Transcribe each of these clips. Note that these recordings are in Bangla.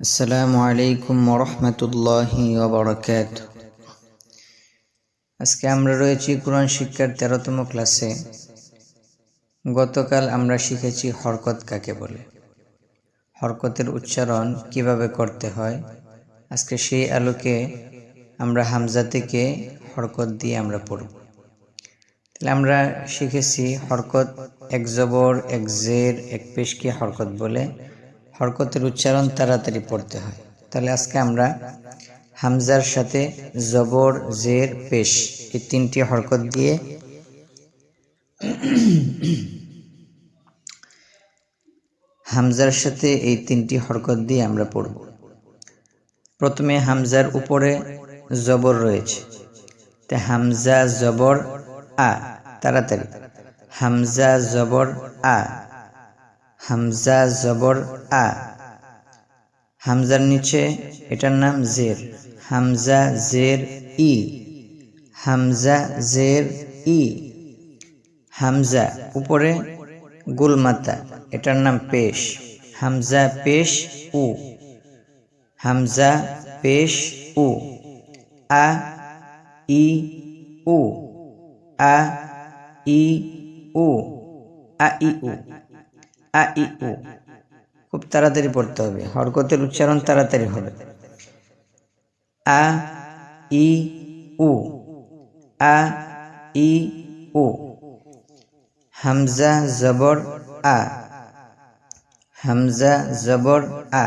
আসসালামু আলাইকুম ওরহমতুল্লাহি ওয়াবারাকাতুহু। আজকে আমরা রয়েছি কোরআন শিক্ষার 13তম ক্লাসে। গতকাল আমরা শিখেছি হরকত কাকে বলে, হরকতের উচ্চারণ কিভাবে করতে হয়। আজকে সেই আলোকে আমরা হামজা থেকে হরকত দিয়ে আমরা পড়ব। তাহলে আমরা শিখেছি হরকত এক জবর, এক জের, এক পেশকে হরকত বলে। হরকতের উচ্চারণ তাড়াতাড়ি পড়তে হয়। তাহলে আজকে আমরা হামজার সাথে জবর, জের, পেশ এই তিনটি হরকত দিয়ে হামজার সাথে এই তিনটি হরকত দিয়ে আমরা পড়ব। প্রথমে হামজার উপরে জবর রয়েছে, তা হামজা জবর আ, তাড়াতাড়ি হামজা জবর আ, হামজা জবর আ। হামজার নিচে এটার নাম জের, হামজা জের ই, হামজা জের ই। হামজা উপরে গুলমাতা, এটার নাম পেশ, হামজা পেশ উ, হামজা পেশ উ। আ ই উ, আ ই উ, আ ই উ, আ ই উ। খুব তাড়াতাড়ি পড়তে হবে, হরকতের উচ্চারণ তাড়াতাড়ি হবে। আ ই উ, আ ই উ। হামজা জবর আ, হামজা জবর আ,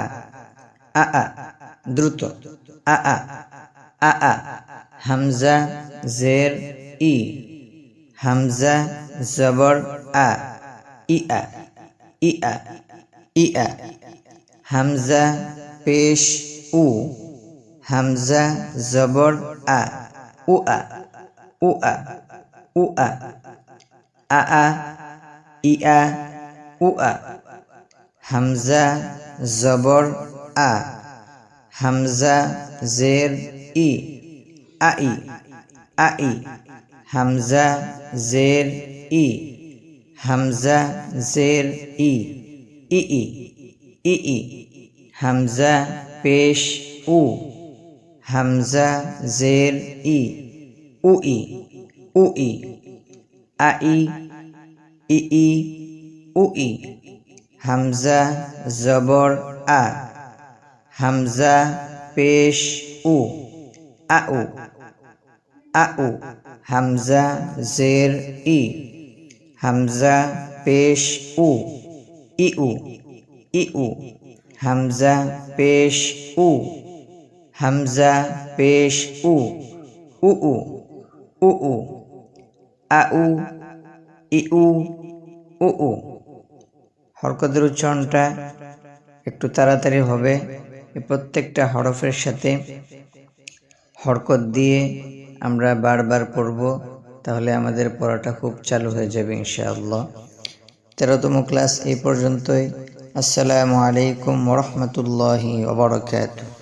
আ আ, দ্রুত আ আ, আ আ। হামজা জের ই, হামজা জবর আ, ই আ, ই আ, ই আ। হামজা পেশ উ, হামজা জবর আ, উ আ, উ আ, উ আ। আ আ, ই আ, উ আ। হামজা জবর আ, হামজা জের ই, আ ই, আ ই। হামজা জের ই, হামজা জের ই, ই ই, ই ই। হামজা পেশ উ, হামজা জের ই, উ ই, উ ই। আ ই, ই ই, উ ই। হামজা জবর আ, হামজা পেশ উ, আ উ, আ উ। হামজা জের ই, হামজা পেশ উ, ই উ, ই উ। হামজা পেশ উ, হামজা পেশ উ, উ উ, উ উ। আ উ, ই উ, উ উ। হরকতের উচ্চারণটা একটু তাড়াতাড়ি হবে। প্রত্যেকটা হরফের সাথে হরকত দিয়ে আমরা বারবার পড়ব, তাহলে আমাদের পড়াটা খুব চালু হয়ে যাবে ইনশাআল্লাহ। 13তম ক্লাস এই পর্যন্তই। আসসালামু আলাইকুম ওরহমতুল্লাহি ওয়া বারাকাতুহু।